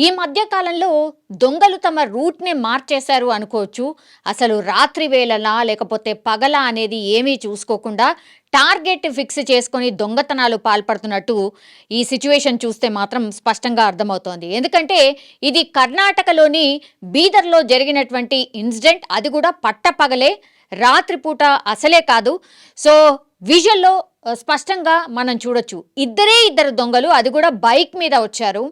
ఈ మధ్య కాలంలో దొంగలు తమ రూట్‌ని మార్చేశారు అనుకోవచ్చు. అసలు రాత్రి వేళలా లేకపోతే పగలా అనేది ఏమీ చూసుకోకుండా టార్గెట్ ఫిక్స్ చేసుకొని దొంగతనాలు పాల్పడుతున్నట్టు ఈ సిట్యుయేషన్ చూస్తే మాత్రం స్పష్టంగా అర్థమవుతోంది. ఎందుకంటే ఇది కర్ణాటకలోని బీదర్‌లో జరిగినటువంటి ఇన్సిడెంట్. అది కూడా పట్టపగలే రాత్రిపూట అసలే కాదు. సో, విజువల్‌లో స్పష్టంగా మనం చూడొచ్చు. ఇద్దరు దొంగలు అది కూడా బైక్ మీద వచ్చారు.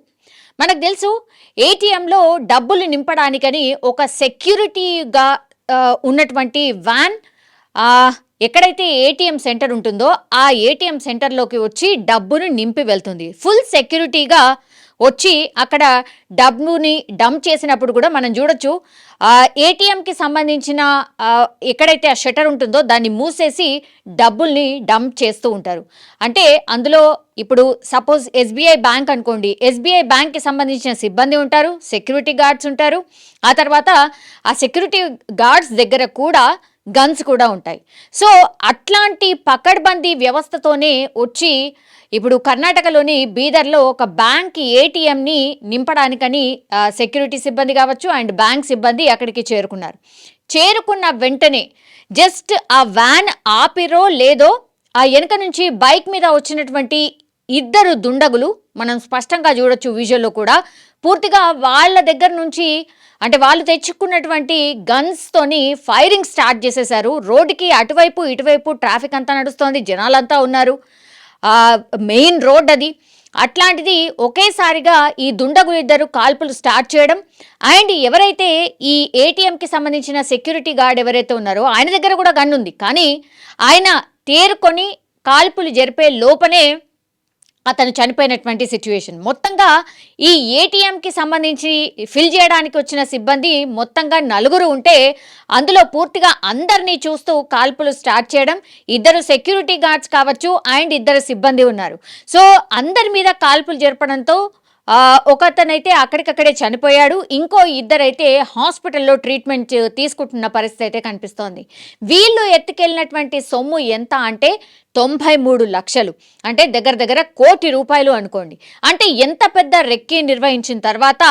మనకు తెలుసు ఏటీఎంలో డబ్బులు నింపడానికని ఒక సెక్యూరిటీగా ఉన్నటువంటి వ్యాన్ ఎక్కడైతే ఏటీఎం సెంటర్ ఉంటుందో ఆ ఏటీఎం సెంటర్లోకి వచ్చి డబ్బును నింపి వెళ్తుంది. ఫుల్ సెక్యూరిటీగా వచ్చి అక్కడ డబ్బుని డంప్ చేసినప్పుడు కూడా మనం చూడొచ్చు. ఏటీఎంకి సంబంధించిన ఎక్కడైతే ఆ షట్టర్ ఉంటుందో దాన్ని మూసేసి డబ్బుల్ని డంప్ చేస్తూ ఉంటారు. అంటే అందులో ఇప్పుడు సపోజ్ ఎస్బీఐ బ్యాంక్ అనుకోండి, ఎస్బీఐ బ్యాంక్కి సంబంధించిన సిబ్బంది ఉంటారు, సెక్యూరిటీ గార్డ్స్ ఉంటారు. ఆ తర్వాత ఆ సెక్యూరిటీ గార్డ్స్ దగ్గర కూడా గన్స్ కూడా ఉంటాయి. సో అట్లాంటి పకడ్బందీ వ్యవస్థతోనే వచ్చి ఇప్పుడు కర్ణాటకలోని బీదర్లో ఒక బ్యాంక్ ఏటీఎంని నింపడానికని సెక్యూరిటీ సిబ్బంది కావచ్చు అండ్ బ్యాంక్ సిబ్బంది అక్కడికి చేరుకున్నారు. చేరుకున్న వెంటనే జస్ట్ ఆ వ్యాన్ ఆపిరో లేదో ఆ వెనక నుంచి బైక్ మీద వచ్చినటువంటి ఇద్దరు దుండగులు మనం స్పష్టంగా చూడొచ్చు విజువల్లో కూడా. పూర్తిగా వాళ్ళ దగ్గర నుంచి అంటే వాళ్ళు తెచ్చుకున్నటువంటి గన్స్తోని ఫైరింగ్ స్టార్ట్ చేసేశారు. రోడ్డుకి అటువైపు ఇటువైపు ట్రాఫిక్ అంతా నడుస్తోంది, జనాలంతా ఉన్నారు, మెయిన్ రోడ్ అది. అట్లాంటిది ఒకేసారిగా ఈ దుండగులు ఇద్దరు కాల్పులు స్టార్ట్ చేయడం అండ్ ఎవరైతే ఈ ఏటీఎంకి సంబంధించిన సెక్యూరిటీ గార్డ్ ఎవరైతే ఉన్నారో ఆయన దగ్గర కూడా గన్ ఉంది, కానీ ఆయన తేరుకొని కాల్పులు జరిపే లోపనే అతను చనిపోయినటువంటి సిచ్యువేషన్. మొత్తంగా ఈ ఏటీఎంకి సంబంధించి ఫిల్ చేయడానికి వచ్చిన సిబ్బంది మొత్తంగా నలుగురు ఉంటే అందులో పూర్తిగా అందరినీ చూస్తూ కాల్పులు స్టార్ట్ చేయడం. ఇద్దరు సెక్యూరిటీ గార్డ్స్ కావచ్చు అండ్ ఇద్దరు సిబ్బంది ఉన్నారు. సో అందరి మీద కాల్పులు జరపడంతో ఒకతనైతే అక్కడికక్కడే చనిపోయాడు. ఇంకో ఇద్దరైతే హాస్పిటల్లో ట్రీట్మెంట్ తీసుకుంటున్న పరిస్థితి అయితే కనిపిస్తోంది. వీళ్ళు ఎత్తుకెళ్ళినటువంటి సొమ్ము ఎంత అంటే 93 లక్షలు, అంటే దగ్గర దగ్గర ₹1,00,00,000 అనుకోండి. అంటే ఎంత పెద్ద రెక్కి నిర్వహించిన తర్వాత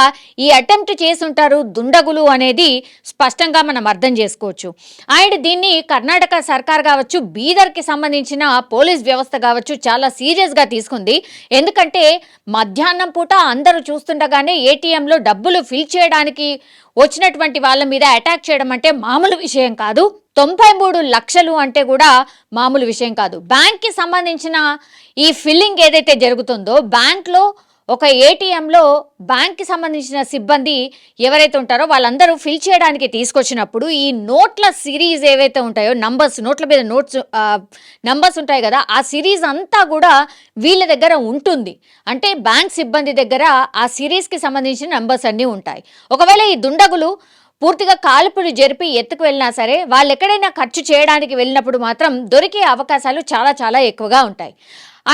ఈ అటెంప్ట్ చేసుంటారు దుండగులు అనేది స్పష్టంగా మనం అర్థం చేసుకోవచ్చు. అండ్ దీన్ని కర్ణాటక సర్కార్ కావచ్చు, బీదర్కి సంబంధించిన పోలీస్ వ్యవస్థ కావచ్చు చాలా సీరియస్గా తీసుకుంది. ఎందుకంటే మధ్యాహ్నం పూట అందరూ చూస్తుండగానే ఏటీఎంలో డబ్బులు ఫిల్ చేయడానికి వచ్చినటువంటి వాళ్ళ మీద అటాక్ చేయడం అంటే మామూలు విషయం కాదు. 93 లక్షలు అంటే కూడా మామూలు విషయం కాదు. బ్యాంక్కి సంబంధించిన ఈ ఫిల్లింగ్ ఏదైతే జరుగుతుందో బ్యాంక్లో ఒక ఏటీఎంలో బ్యాంక్కి సంబంధించిన సిబ్బంది ఎవరైతే ఉంటారో వాళ్ళందరూ ఫిల్ చేయడానికి తీసుకొచ్చినప్పుడు ఈ నోట్ల సిరీస్ ఏవైతే ఉంటాయో నంబర్స్, నోట్ల మీద నంబర్స్ ఉంటాయి కదా, ఆ సిరీస్ అంతా కూడా వీళ్ళ దగ్గర ఉంటుంది. అంటే బ్యాంక్ సిబ్బంది దగ్గర ఆ సిరీస్కి సంబంధించిన నంబర్స్ అన్నీ ఉంటాయి. ఒకవేళ ఈ దుండగులు పూర్తిగా కాల్పులు జరిపి ఎత్తుకు వెళ్ళినా సరే వాళ్ళు ఎక్కడైనా ఖర్చు చేయడానికి వెళ్ళినప్పుడు మాత్రం దొరికే అవకాశాలు చాలా చాలా ఎక్కువగా ఉంటాయి.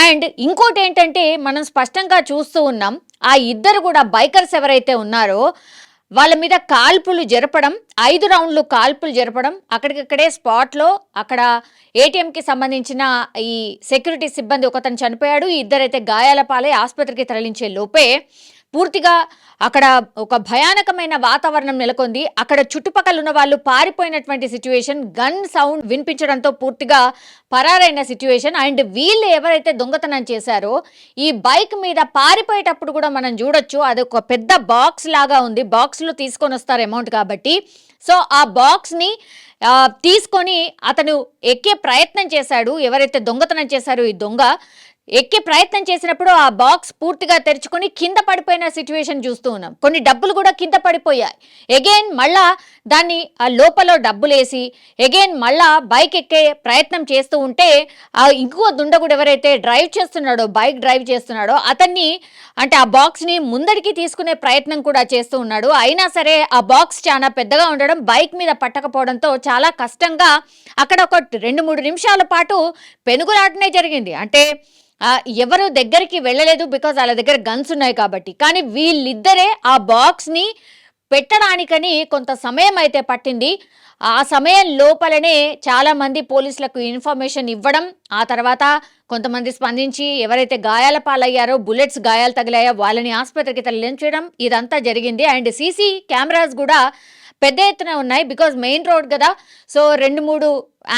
అండ్ ఇంకోటి ఏంటంటే మనం స్పష్టంగా చూస్తూ ఉన్నాం, ఆ ఇద్దరు కూడా బైకర్స్ ఎవరైతే ఉన్నారో వాళ్ళ మీద కాల్పులు జరపడం, 5 రౌండ్లు కాల్పులు జరపడం, అక్కడికక్కడే స్పాట్లో అక్కడ ఏటీఎంకి సంబంధించిన ఈ సెక్యూరిటీ సిబ్బంది ఒకతను చనిపోయాడు, ఇద్దరైతే గాయాల పాలై ఆసుపత్రికి తరలించే లోపే పూర్తిగా అక్కడ ఒక భయానకమైన వాతావరణం నెలకొంది. అక్కడ చుట్టుపక్కల ఉన్న వాళ్ళు పారిపోయినటువంటి సిచ్యువేషన్, గన్ సౌండ్ వినిపించడంతో పూర్తిగా పరారైన సిచ్యువేషన్. అండ్ వీళ్ళు ఎవరైతే దొంగతనం చేశారో ఈ బైక్ మీద పారిపోయేటప్పుడు కూడా మనం చూడొచ్చు, అది ఒక పెద్ద బాక్స్ లాగా ఉంది. బాక్స్లో తీసుకొని వస్తారు అమౌంట్ కాబట్టి. సో ఆ బాక్స్ని తీసుకొని అతను ఎక్కే ప్రయత్నం చేశాడు. ఎవరైతే దొంగతనం చేశారో ఈ దొంగ ఎక్కే ప్రయత్నం చేసినప్పుడు ఆ బాక్స్ పూర్తిగా తెరుచుకొని కింద పడిపోయిన సిచ్యువేషన్ చూస్తూ ఉన్నాం. కొన్ని డబ్బులు కూడా కింద పడిపోయాయి. ఎగైన్ మళ్ళా దాన్ని ఆ లోపల డబ్బులేసి ఎగైన్ మళ్ళా బైక్ ఎక్కే ప్రయత్నం చేస్తూ ఉంటే ఇంకో దుండగుడు ఎవరైతే బైక్ డ్రైవ్ చేస్తున్నాడో అతన్ని అంటే ఆ బాక్స్ని ముందడికి తీసుకునే ప్రయత్నం కూడా చేస్తూ ఉన్నాడు. అయినా సరే ఆ బాక్స్ చాలా పెద్దగా ఉండడం, బైక్ మీద పట్టకపోవడంతో చాలా కష్టంగా అక్కడ ఒక 2-3 నిమిషాల పాటు పెనుగులాటనే జరిగింది. అంటే ఎవరు దగ్గరికి వెళ్ళలేదు, బికాజ్ వాళ్ళ దగ్గర గన్స్ ఉన్నాయి కాబట్టి. కానీ వీళ్ళిద్దరే ఆ బాక్స్ని పెట్టడానికని కొంత సమయం అయితే పట్టింది. ఆ సమయం లోపలనే చాలా మంది పోలీసులకు ఇన్ఫర్మేషన్ ఇవ్వడం, ఆ తర్వాత కొంతమంది స్పందించి ఎవరైతే గాయాల పాలయ్యారో, బుల్లెట్స్ గాయాలు తగిలాయో వాళ్ళని ఆసుపత్రికి తరలించడం ఇదంతా జరిగింది. అండ్ సీసీ కెమెరాస్ కూడా పెద్ద ఎత్తున ఉన్నాయి. బికాజ్ మెయిన్ రోడ్ కదా, సో 2-3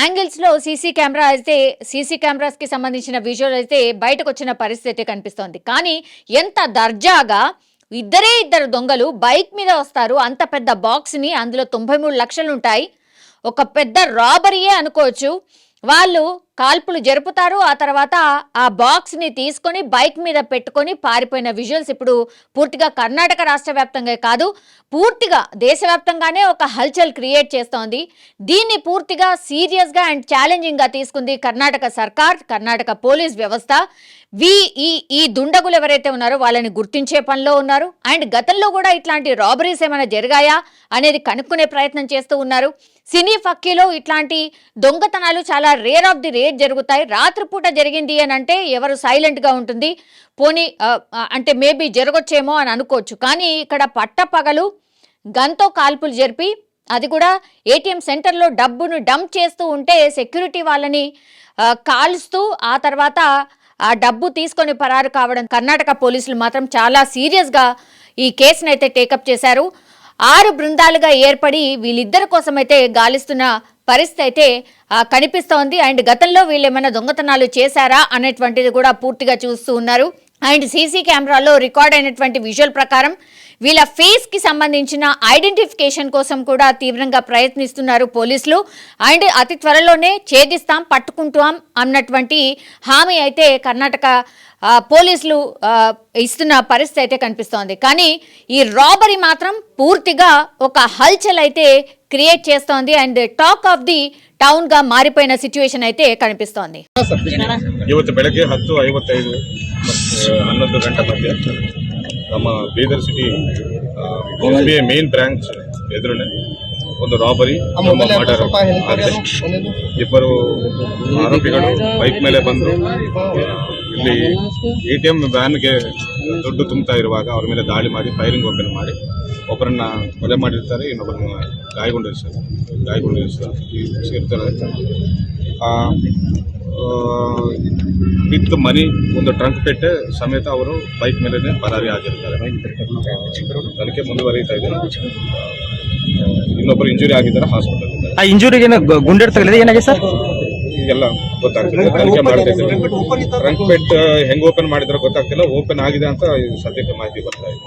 యాంగిల్స్లో సీసీ కెమెరాస్కి సంబంధించిన విజువల్ అయితే బయటకు వచ్చిన పరిస్థితి కనిపిస్తోంది. కానీ ఎంత దర్జాగా ఇద్దరు దొంగలు బైక్ మీద వస్తారు. అంత పెద్ద బాక్స్ని, అందులో 93 లక్షలు ఉంటాయి. ఒక పెద్ద రాబరీయే అనుకోవచ్చు. వాళ్ళు కాల్పులు జరుపుతారు, ఆ తర్వాత ఆ బాక్స్ని తీసుకొని బైక్ మీద పెట్టుకొని పారిపోయిన విజువల్స్ ఇప్పుడు పూర్తిగా కర్ణాటక రాష్ట్ర వ్యాప్తంగా కాదు, పూర్తిగా దేశవ్యాప్తంగానే ఒక హల్చల్ క్రియేట్ చేస్తోంది. దీన్ని పూర్తిగా సీరియస్గా అండ్ ఛాలెంజింగ్గా తీసుకుంది కర్ణాటక సర్కార్, కర్ణాటక పోలీస్ వ్యవస్థ. ఈ దుండగులు ఎవరైతే ఉన్నారో వాళ్ళని గుర్తించే పనిలో ఉన్నారు. అండ్ గతంలో కూడా ఇట్లాంటి రాబరీస్ ఏమైనా జరిగాయా అనేది కనుక్కునే ప్రయత్నం చేస్తూ ఉన్నారు. సినీ ఫక్కీలో ఇట్లాంటి దొంగతనాలు చాలా రేర్ ఆఫ్ ది రేర్ జరుగుతాయి. రాత్రిపూట జరిగింది అని అంటే ఎవరు సైలెంట్గా ఉంటుంది, పోనీ అంటే మేబీ జరగొచ్చేమో అని అనుకోవచ్చు. కానీ ఇక్కడ పట్టపగలు గన్తో కాల్పులు జరిపి, అది కూడా ఏటీఎం సెంటర్లో డబ్బును డంప్ చేస్తూ ఉంటే సెక్యూరిటీ వాళ్ళని కాల్స్తూ ఆ తర్వాత ఆ డబ్బు తీసుకొని పరారు కావడం. కర్ణాటక పోలీసులు మాత్రం చాలా సీరియస్గా ఈ కేసును అయితే టేకప్ చేశారు. 6 బృందాలుగా ఏర్పడి వీళ్ళిద్దరి కోసం అయితే గాలిస్తున్న పరిస్థితి అయితే కనిపిస్తోంది. అండ్ గతంలో వీళ్ళు ఏమైనా దొంగతనాలు చేశారా అనేటువంటిది కూడా పూర్తిగా చూస్తూ ఉన్నారు. అండ్ సీసీ కెమెరాలో రికార్డ్ అయినటువంటి విజువల్ ప్రకారం వీళ్ళ ఫేస్కి సంబంధించిన ఐడెంటిఫికేషన్ కోసం కూడా తీవ్రంగా ప్రయత్నిస్తున్నారు పోలీసులు. అండ్ అతి త్వరలోనే ఛేదిస్తాం, పట్టుకుంటాం అన్నటువంటి హామీ అయితే కర్ణాటక పోలీసులు ఇస్తున్న పరిస్థితి అయితే కనిపిస్తోంది. కానీ ఈ రాబరీ మాత్రం పూర్తిగా ఒక హల్చల్ అయితే క్రియేట్ చేస్తోంది and talk of the town గా మారిపోయిన సిచ్యువేషన్ అయితే కనిపిస్తోంది. ಇವತ್ತು ಬೆಳಗ್ಗೆ 10:55 11 ಗಂಟೆ ಮಧ್ಯೆ ನಮ್ಮ Bidar city SBI main branch ಎದುರುನೆ ಒಂದು ರಾಬರಿ ಮರ್ಡರ್ ಆಗಿದೆ. ಇಬ್ಬರು ಆರೋಪಿಗಳು ಬೈಕ್ ಮೇಲೆ ಬಂದು ಇಲ್ಲಿ ATM ವ್ಯಾನ್ಗೆ ದುಡ್ಡು ತುಂಬುತ್ತಾ ಇರುವಾಗ ಅವ್ರ ಮೇಲೆ ದಾಳಿ ಮಾಡಿ ಫೈರಿಂಗ್ ಓಪನ್ ಮಾಡಿ ಒಬ್ಬರನ್ನ ಕೊಲೆ ಮಾಡಿರ್ತಾರೆ, ಇನ್ನೊಬ್ಬರನ್ನ ಗಾಯಗೊಂಡಿರ್ತಾರೆ. ವಿತ್ ಮನಿ ಒಂದು ಟ್ರಂಕ್ ಪೆಟ್ಟೆ ಸಮೇತ ಅವರು ಬೈಕ್ ಮೇಲೆ ಪರಾರಿ ಆಗಿರ್ತಾರೆ. ತನಿಖೆ ಮುಂದುವರಿತಾ ಇದೆ. ಇನ್ನೊಬ್ಬರು ಇಂಜುರಿ ಆಗಿದ್ದಾರೆ, ಹಾಸ್ಪಿಟಲ್. ಆ ಇಂಜುರಿಗೆ ಗುಂಡೆಡ್ ತಗಲಿದೆ, ಏನಾಗಿದೆ ಸರ್? ಈಗೆಲ್ಲ ಗೊತ್ತಾಗ್ತಿದೆ, ತನಿಖೆ ಮಾಡ್ತಾ ಇದ್ದಾರೆ. ಟ್ರಂಕ್ ಪೆಟ್ ಹೆಂಗ್ ಓಪನ್ ಮಾಡಿದ್ರೆ ಗೊತ್ತಾಗ್ತಿಲ್ಲ, ಓಪನ್ ಆಗಿದೆ ಅಂತ ಸದ್ಯಕ್ಕೆ ಮಾಹಿತಿ ಬರ್ತಾ ಇದೆ.